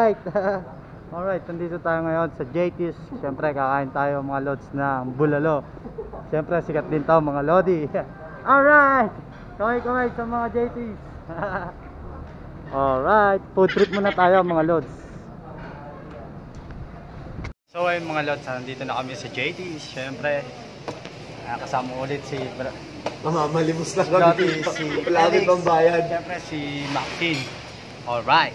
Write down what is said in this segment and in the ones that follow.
Alright. Alright, nandito tayo ngayon sa JT's. Siyempre kakain tayo mga lods ng bulalo. Siyempre sikat din to mga lodi. Alright. Kamay sa mga JT's. Alright, food trip muna tayo mga lods. So ayun mga lods, nandito na kami sa JT's. Siyempre kasama ulit si mamalimos na Lodi, kami. si Palagi pang bayan. Siyempre si Maxine. Alright.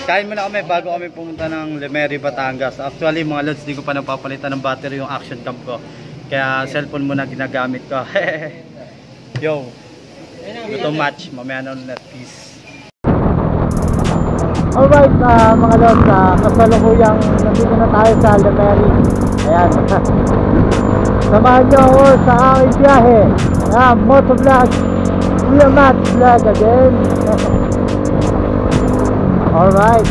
Kain muna kami bago kami pumunta ng Lemery, Batangas. Actually mga lods, di ko pa napapalitan ng battery yung action cam ko. Kaya cellphone muna ginagamit ko. Yo, ito match. Mamaya na ulit. Peace. Alright mga lods, kasalukuyang nandito na tayo sa Lemery. Ayan. Samahan nyo ako sa aking biyahe. Motovlog. Kuya Matt vlog again. Alright.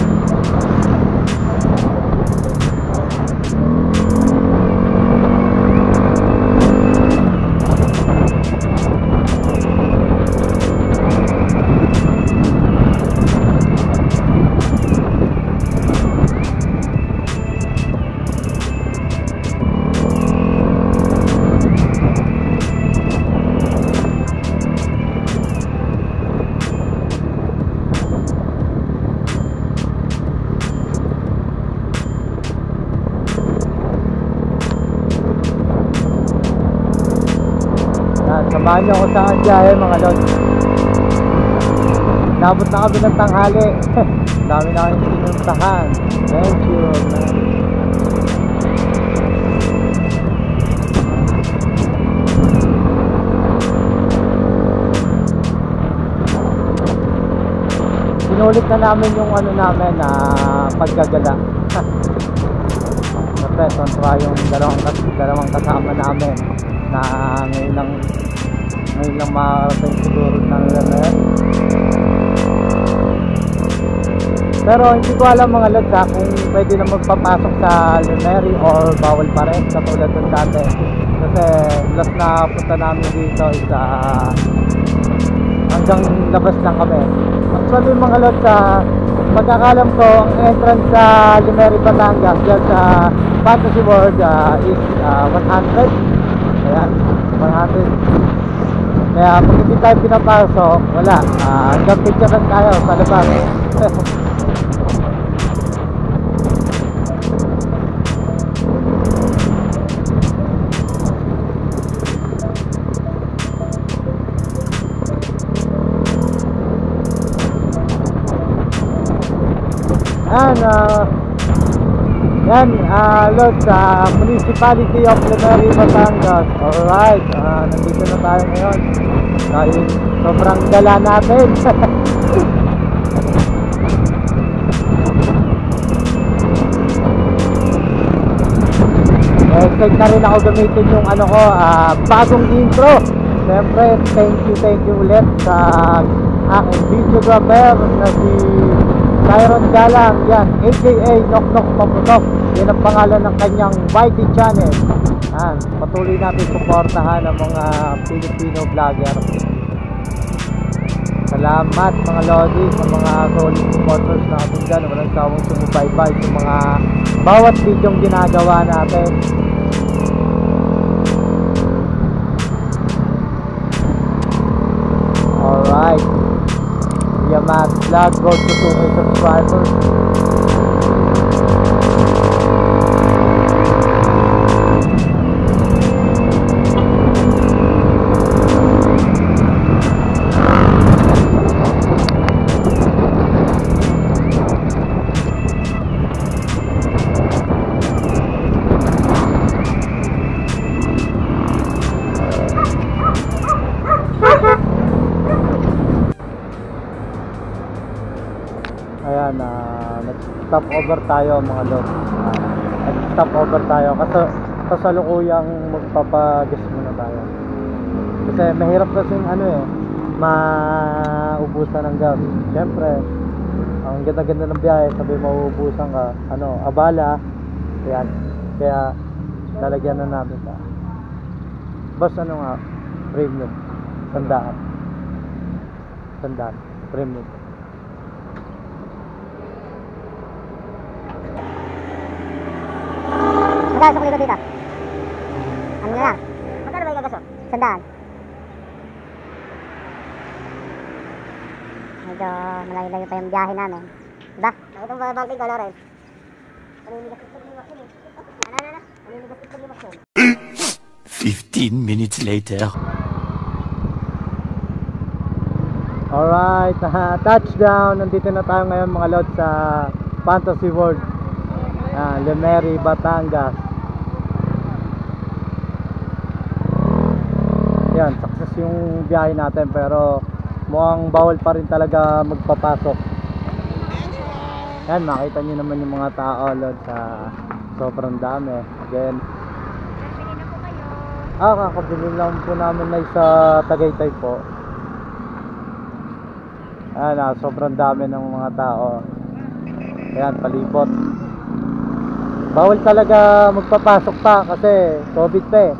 Samahan nyo ako sa aking biyahe mga lods. Nabot na kami ng tanghali. Dami na kayong sinuntahan. Thank you man. Sinulit na namin yung ano namin na paggagala. Siyempre, kontra yung dalawang kasama namin na ngayon lang makarating siguro ng Lemery. Pero hindi ko alam mga lods kung pwede na magpapasok sa Lemery or bawal pa rin katulad ng dati. Kasi last na punta namin dito is hanggang labas lang kami. Actually mga lods, pagkakalam ko ang entrance sa Lemery, Batangas dyan sa Fantasy World is 100. Ayan, 100. Kaya pag hindi tayo pinapasok, wala. Hanggang picture lang tayo sa labas. Yan, Lods, Municipality of Lemery, Batangas. Alright, nandito na tayo ngayon. Dahil sobrang gala natin. Excited na rin ako gamitin yung ano ko, bagong intro. Siyempre, thank you ulit sa aking videographer na si Tyron Galang, yan, aka Nok Nok Paputok. Yan ang pangalan ng kanyang YT channel. Patuloy natin suportahan ang mga Filipino vlogger. Salamat mga lodi sa mga solid supporters natin dyan. Walang sawang sumubaybay sa mga bawat videong ginagawa natin. Alright, Yamat vlog, road to 2K subscribers. Ayan, nag-stop over tayo mga lods. Nag-stop over tayo kasi kasalukuyang magpapagas muna tayo. Kasi mahirap kasing maubusan ng gas. Siyempre, ang ganda-ganda ng biyahe, sabi mauubusan ka, abala. Ayan, kaya lalagyan na namin ka. Basta premium. Sandaan. Premium. gagasok nito dito? Ano na lang? Magkano ba yung gagasok? 100. Medyo malayo-layo pa yung biyahe namin. Diba? Nakita mo ba bangkay ko, Loren? Maninigas ito ni Maxim eh. Ano? Maninigas ito ni Maxim. 15 minutes later. Alright, touchdown. Nandito na tayo ngayon mga lods sa Fantasy World, Lemery, Batangas. Yan, success yung biyahe natin pero mukhang bawal pa rin talaga magpapasok. Yan, makita nyo naman yung mga tao lods, sobrang dami. Again, kakabili lang po namin na sa Tagaytay po. Ayan, sobrang dami ng mga tao. Ayan, palibot. Bawal talaga magpapasok pa kasi COVID pa eh.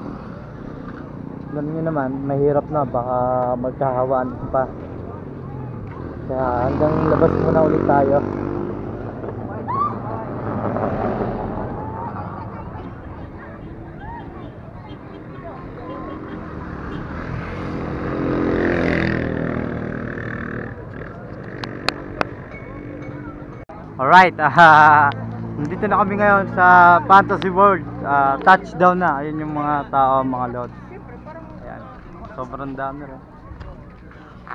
Alam nyo naman, mahirap na, baka magkahawaan pa. Kaya hanggang labas muna ulit tayo. Alright, nandito na kami ngayon sa Fantasy World. Touchdown na. Ayun yung mga tao, mga lods. Ayan, sobrang dami rin.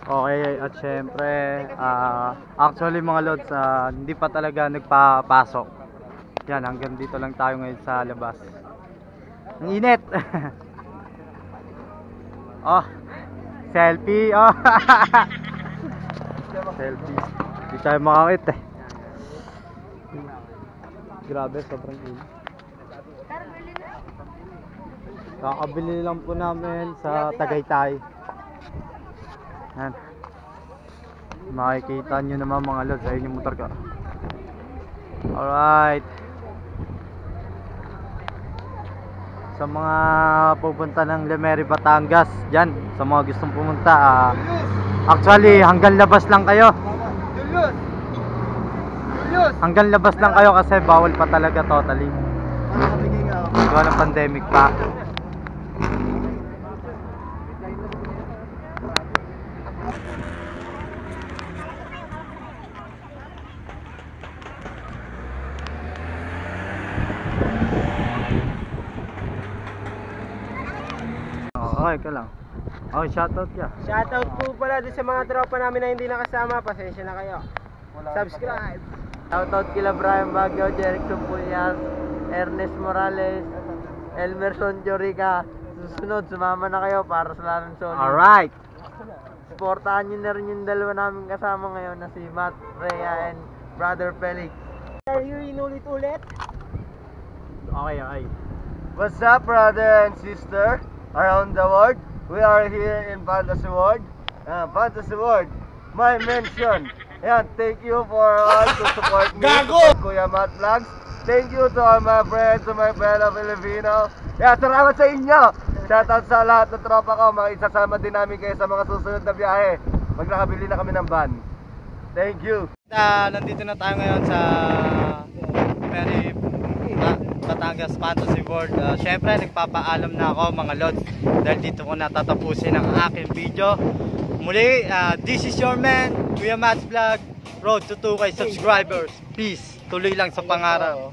Okay, at syempre actually mga lods, hindi pa talaga nagpapasok. Yan, hanggang dito lang tayo ngayon sa labas. Ang init. Oh, selfie. Oh. Selfie. Hindi tayo makakit eh. Grabe, sobrang init. Kakabili lang po namin sa Tagaytay. Yan. Makikita nyo naman mga lods, ayun yung motor ko. Alright. Sa mga pupunta ng Lemery, Batangas, dyan, sa mga gustong pumunta, actually hanggang labas lang kayo. Hanggang labas lang kayo kasi bawal pa talaga totally. Gawa ng pandemic pa. Okay ka lang. Okay, shoutout ka. Shoutout po pala doon sa mga tropa namin na hindi nakasama. Pasensya na kayo. Subscribe. Shoutout kila Brian Baguio, Jeric Sumpullas, Ernest Morales, Elmerson Jorica. Susunod, sumama na kayo para sa Laran Solid. Alright. Supportahan nyo na rin yung dalawa namin kasama ngayon na si Matt Rhea and Brother Felix. Are you inulit-ulit? Okay. What's up, brother and sister around the world? We are here in Fantasy World. Fantasy World, my mention. Ayan, thank you for all to support me. Gago! Kuya Matt Vlogs. Thank you to all my friends, to my fellow Filipino. Yeah, salamat sa inyo. Shoutout sa lahat ng tropa ko. Isasama din namin kayo sa mga susunod na biyahe. Magkakabili na kami ng van. Thank you. Nandito na tayo ngayon sa Lemery, Batangas Fantasy World. Syempre nagpapaalam na ako mga lods dahil dito ko natatapusin ang aking video. Muli, this is your man, Kuya Matt's Vlog. Road to 2K subscribers. Peace. Tuloy lang sa pangarap.